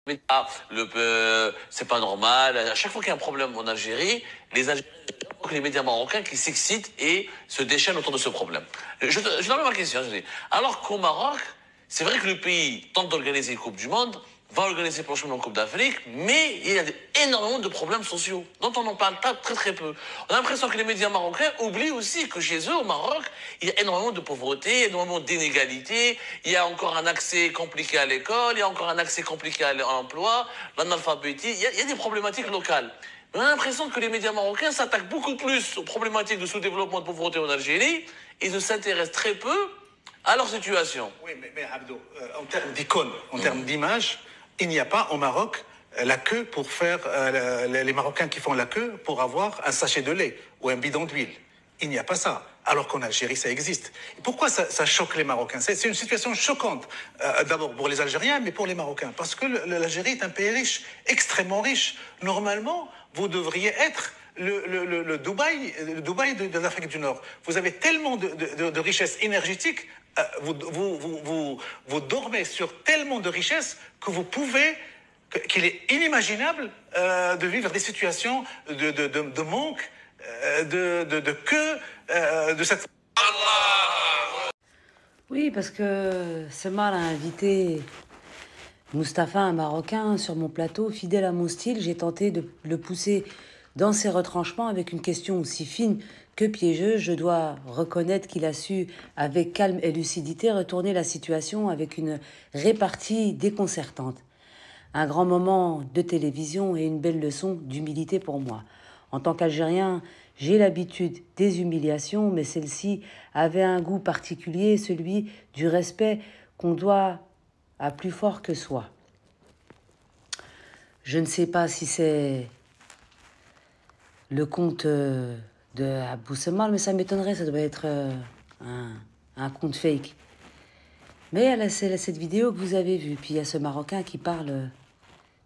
Mais c'est pas normal. À chaque fois qu'il y a un problème en Algérie, les Algériens, les médias marocains qui s'excitent et se déchaînent autour de ce problème. Je donne ma question. Je dis, alors qu'au Maroc, c'est vrai que le pays tente d'organiser une Coupe du Monde, va organiser prochainement une Coupe d'Afrique, mais il y a énormément de problèmes sociaux dont on n'en parle pas très très peu. On a l'impression que les médias marocains oublient aussi que chez eux, au Maroc, il y a énormément de pauvreté, énormément d'inégalités, il y a encore un accès compliqué à l'école, il y a encore un accès compliqué à l'emploi, l'analphabétisme, il y a des problématiques locales. On a l'impression que les médias marocains s'attaquent beaucoup plus aux problématiques de sous-développement de pauvreté en Algérie et ne s'intéressent très peu à leur situation. Oui, mais Abdo, en termes d'icône, en termes d'image, il n'y a pas au Maroc la queue pour faire, les Marocains qui font la queue pour avoir un sachet de lait ou un bidon d'huile. Il n'y a pas ça. Alors qu'en Algérie, ça existe. Et pourquoi ça choque les Marocains? C'est une situation choquante, d'abord pour les Algériens, mais pour les Marocains. Parce que l'Algérie est un pays riche, extrêmement riche. Normalement, vous devriez être le Dubaï de l'Afrique du Nord. Vous avez tellement de richesses énergétiques, vous dormez sur tellement de richesses que vous pouvez, qu'il est inimaginable de vivre des situations de manque, de queue, de cette... Oui, parce que Semar a invité Mustapha, un Marocain, sur mon plateau. Fidèle à mon style, j'ai tenté de le pousser dans ses retranchements avec une question aussi fine que piégeuse. Je dois reconnaître qu'il a su, avec calme et lucidité, retourner la situation avec une répartie déconcertante. Un grand moment de télévision et une belle leçon d'humilité pour moi. En tant qu'Algérien, j'ai l'habitude des humiliations, mais celle-ci avait un goût particulier, celui du respect qu'on doit à plus fort que soi. Je ne sais pas si c'est le conte de Abou Semal, mais ça m'étonnerait, ça doit être un conte fake. Mais c'est cette vidéo que vous avez vue, puis il y a ce Marocain qui parle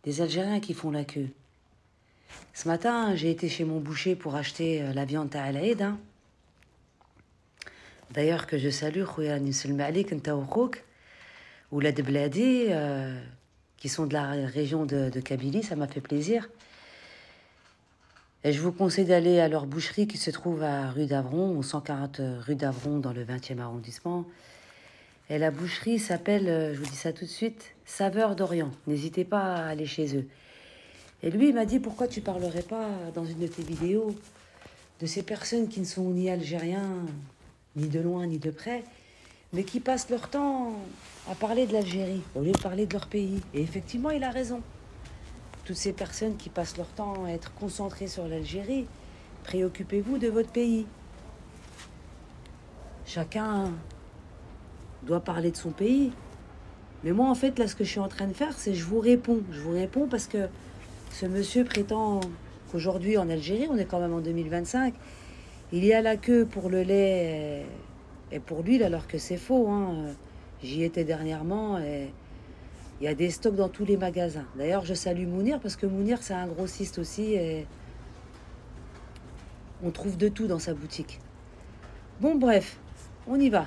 des Algériens qui font la queue. Ce matin, j'ai été chez mon boucher pour acheter la viande à Al-Aïd. D'ailleurs, que je salue, Khouya Nissul Malik, Ntaoukouk, ou la de Bladi, qui sont de la région de Kabylie, ça m'a fait plaisir. Et je vous conseille d'aller à leur boucherie qui se trouve à rue d'Avron, au 140 rue d'Avron, dans le 20e arrondissement. Et la boucherie s'appelle, je vous dis ça tout de suite, Saveur d'Orient. N'hésitez pas à aller chez eux. Et lui, il m'a dit, pourquoi tu parlerais pas dans une de tes vidéos de ces personnes qui ne sont ni algériens, ni de loin, ni de près, mais qui passent leur temps à parler de l'Algérie, au lieu de parler de leur pays. Et effectivement, il a raison. Toutes ces personnes qui passent leur temps à être concentrées sur l'Algérie, préoccupez-vous de votre pays. Chacun doit parler de son pays. Mais moi, en fait, là, ce que je suis en train de faire, c'est je vous réponds. Je vous réponds parce que ce monsieur prétend qu'aujourd'hui, en Algérie, on est quand même en 2025, il y a la queue pour le lait et pour l'huile, alors que c'est faux. J'y étais dernièrement et il y a des stocks dans tous les magasins. D'ailleurs, je salue Mounir parce que Mounir, c'est un grossiste aussi et on trouve de tout dans sa boutique. Bon, bref, on y va.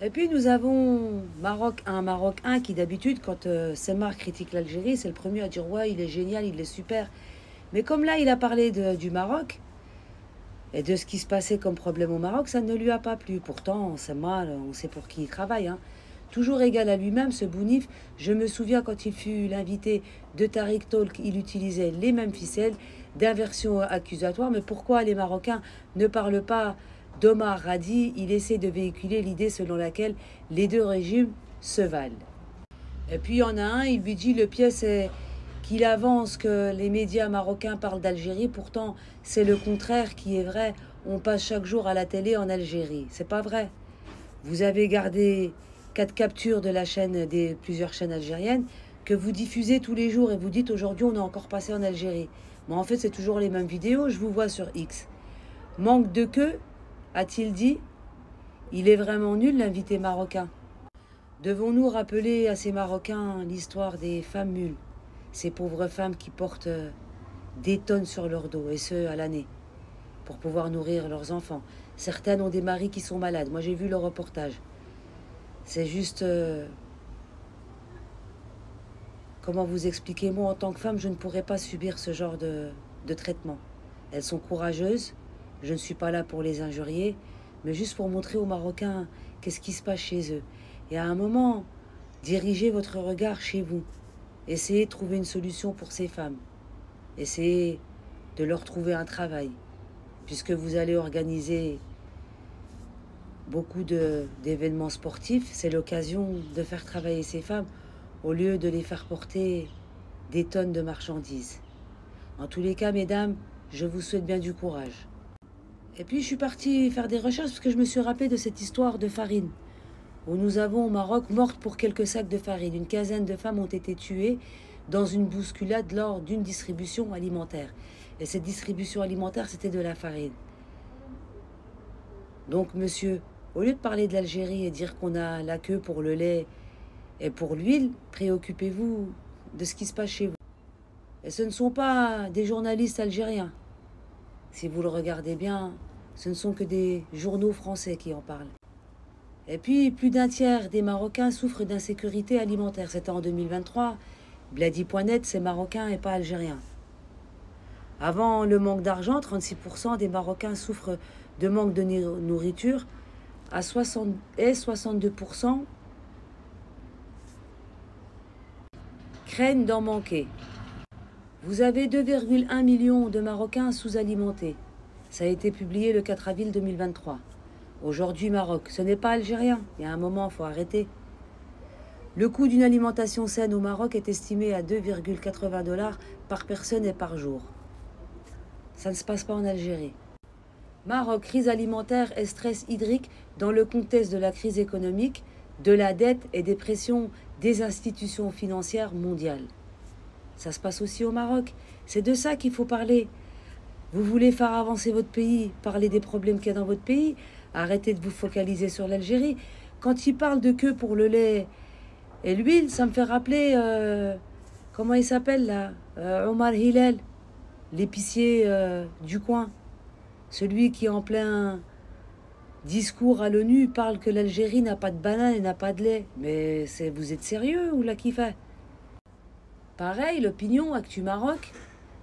Et puis, nous avons Maroc 1 qui, d'habitude, quand Semar critique l'Algérie, c'est le premier à dire « Ouais, il est génial, il est super ». Mais comme là, il a parlé du Maroc et de ce qui se passait comme problème au Maroc, ça ne lui a pas plu. Pourtant, Semar, on sait pour qui il travaille, Toujours égal à lui-même, ce Bounif. Je me souviens quand il fut l'invité de Tariq Talk, il utilisait les mêmes ficelles d'inversion accusatoire. Mais pourquoi les Marocains ne parlent pas d'Omar Radi? Il essaie de véhiculer l'idée selon laquelle les deux régimes se valent. Et puis il y en a un, il lui dit le pièce est qu'il avance que les médias marocains parlent d'Algérie. Pourtant, c'est le contraire qui est vrai. On passe chaque jour à la télé en Algérie. C'est pas vrai. Vous avez gardé 4 captures de la chaîne, des plusieurs chaînes algériennes, que vous diffusez tous les jours et vous dites aujourd'hui on est encore passé en Algérie. Mais en fait, c'est toujours les mêmes vidéos, je vous vois sur X. Manque de queue, a-t-il dit? Il est vraiment nul, l'invité marocain. Devons-nous rappeler à ces Marocains l'histoire des femmes mules, ces pauvres femmes qui portent des tonnes sur leur dos, et ce, à l'année, pour pouvoir nourrir leurs enfants. Certaines ont des maris qui sont malades. Moi, j'ai vu le reportage. C'est juste, Comment vous expliquer? Moi, en tant que femme, je ne pourrais pas subir ce genre de traitement. Elles sont courageuses. Je ne suis pas là pour les injurier, mais juste pour montrer aux Marocains qu'est-ce qui se passe chez eux. Et à un moment, dirigez votre regard chez vous. Essayez de trouver une solution pour ces femmes. Essayez de leur trouver un travail, puisque vous allez organiser beaucoup d'événements sportifs. C'est l'occasion de faire travailler ces femmes au lieu de les faire porter des tonnes de marchandises. En tous les cas, mesdames, je vous souhaite bien du courage. Et puis, je suis partie faire des recherches parce que je me suis rappelé de cette histoire de farine, où nous avons au Maroc morte pour quelques sacs de farine. Une quinzaine de femmes ont été tuées dans une bousculade lors d'une distribution alimentaire. Et cette distribution alimentaire, c'était de la farine. Donc, monsieur, au lieu de parler de l'Algérie et dire qu'on a la queue pour le lait et pour l'huile, préoccupez-vous de ce qui se passe chez vous. Et ce ne sont pas des journalistes algériens. Si vous le regardez bien, ce ne sont que des journaux français qui en parlent. Et puis, plus d'un tiers des Marocains souffrent d'insécurité alimentaire. C'était en 2023. Bladi.net, c'est marocain et pas algérien. Avant le manque d'argent, 36% des Marocains souffrent de manque de nourriture. À 62% craignent d'en manquer. Vous avez 2,1 millions de Marocains sous-alimentés. Ça a été publié le 4 avril 2023. Aujourd'hui, Maroc, ce n'est pas algérien. Il y a un moment, il faut arrêter. Le coût d'une alimentation saine au Maroc est estimé à 2,80 $ par personne et par jour. Ça ne se passe pas en Algérie. Maroc, crise alimentaire et stress hydrique dans le contexte de la crise économique, de la dette et des pressions des institutions financières mondiales. Ça se passe aussi au Maroc. C'est de ça qu'il faut parler. Vous voulez faire avancer votre pays, parler des problèmes qu'il y a dans votre pays, arrêtez de vous focaliser sur l'Algérie. Quand il parle de queue pour le lait et l'huile, ça me fait rappeler, comment il s'appelle là, Omar Hillel, l'épicier du coin. Celui qui, en plein discours à l'ONU, parle que l'Algérie n'a pas de banane et n'a pas de lait. Mais vous êtes sérieux ou là qui fait? Pareil, l'opinion Actu Maroc.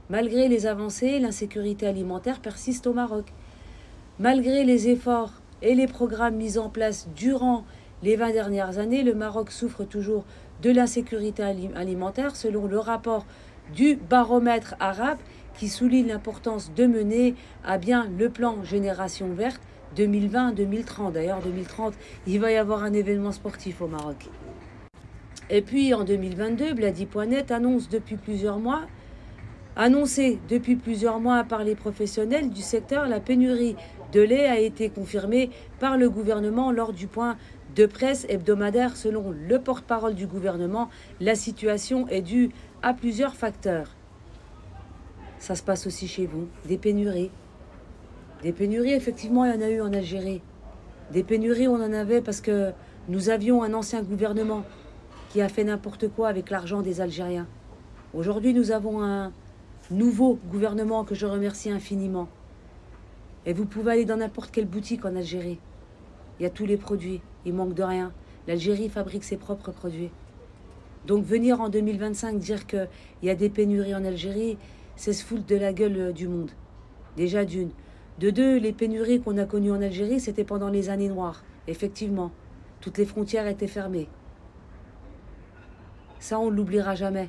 Malgré les avancées, l'insécurité alimentaire persiste au Maroc. Malgré les efforts et les programmes mis en place durant les 20 dernières années, le Maroc souffre toujours de l'insécurité alimentaire selon le rapport du baromètre arabe qui souligne l'importance de mener à bien le plan Génération Verte 2020-2030. D'ailleurs, 2030, il va y avoir un événement sportif au Maroc. Et puis, en 2022, Bladi.net annonce depuis plusieurs mois, annoncé depuis plusieurs mois par les professionnels du secteur, la pénurie de lait a été confirmée par le gouvernement lors du point de presse hebdomadaire. Selon le porte-parole du gouvernement, la situation est due à plusieurs facteurs. Ça se passe aussi chez vous, des pénuries. Des pénuries, effectivement, il y en a eu en Algérie. Des pénuries, on en avait parce que nous avions un ancien gouvernement qui a fait n'importe quoi avec l'argent des Algériens. Aujourd'hui, nous avons un nouveau gouvernement que je remercie infiniment. Et vous pouvez aller dans n'importe quelle boutique en Algérie. Il y a tous les produits, il manque de rien. L'Algérie fabrique ses propres produits. Donc venir en 2025 dire qu'il y a des pénuries en Algérie, c'est se foutre de la gueule du monde. Déjà d'une. De deux, les pénuries qu'on a connues en Algérie, c'était pendant les années noires. Effectivement, toutes les frontières étaient fermées. Ça, on ne l'oubliera jamais.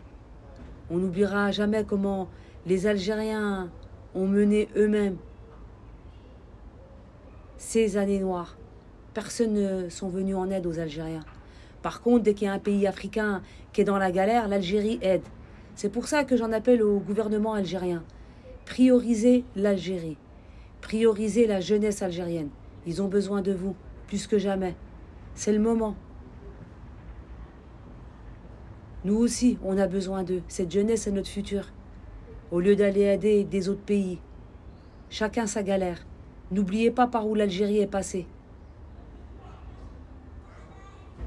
On n'oubliera jamais comment les Algériens ont mené eux-mêmes ces années noires. Personne ne sont venus en aide aux Algériens. Par contre, dès qu'il y a un pays africain qui est dans la galère, l'Algérie aide. C'est pour ça que j'en appelle au gouvernement algérien. Priorisez l'Algérie. Priorisez la jeunesse algérienne. Ils ont besoin de vous, plus que jamais. C'est le moment. Nous aussi, on a besoin d'eux. Cette jeunesse est notre futur. Au lieu d'aller aider des autres pays, chacun sa galère. N'oubliez pas par où l'Algérie est passée.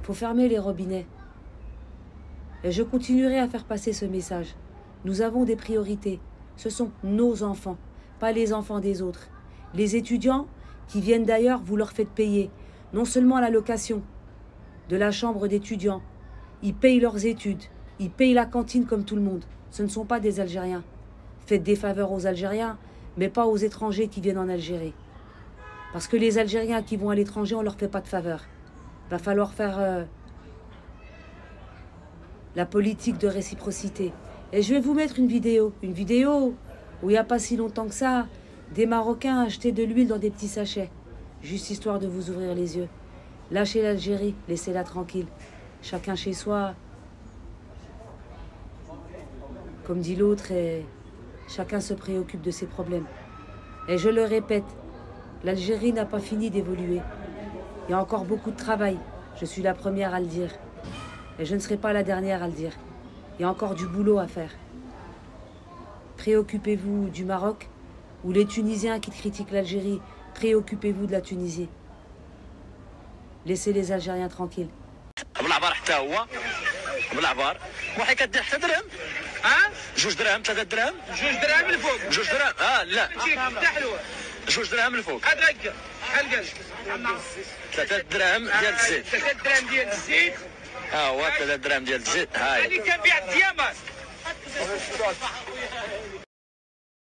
Il faut fermer les robinets. Et je continuerai à faire passer ce message. Nous avons des priorités. Ce sont nos enfants, pas les enfants des autres. Les étudiants qui viennent d'ailleurs, vous leur faites payer non seulement la location de la chambre d'étudiants, ils payent leurs études, Ils payent la cantine comme tout le monde. Ce ne sont pas des Algériens. Faites des faveurs aux Algériens, mais pas aux étrangers qui viennent en Algérie. Parce que les Algériens qui vont à l'étranger, on ne leur fait pas de faveurs. Va falloir faire la politique de réciprocité. Et je vais vous mettre une vidéo où il n'y a pas si longtemps que ça, des Marocains achetaient de l'huile dans des petits sachets, juste histoire de vous ouvrir les yeux. Lâchez l'Algérie, laissez-la tranquille. Chacun chez soi, comme dit l'autre, et chacun se préoccupe de ses problèmes. Et je le répète, l'Algérie n'a pas fini d'évoluer. Il y a encore beaucoup de travail, je suis la première à le dire. Et je ne serai pas la dernière à le dire. Il y a encore du boulot à faire. Préoccupez-vous du Maroc, ou les Tunisiens qui critiquent l'Algérie, préoccupez-vous de la Tunisie. Laissez les Algériens tranquilles. بالعبار حتى هو بالعبار وحي كدير حتى درهم ها 2 دراهم 3 دراهم 2 دراهم الفوق 2 دراهم لا افتح له 2 دراهم الفوق هذا هكا شحال قال 3 دراهم ديال الزيت 3 دراهم ديال الزيت ها هو 3 دراهم ديال الزيت هاي هذه كنبيع الديامات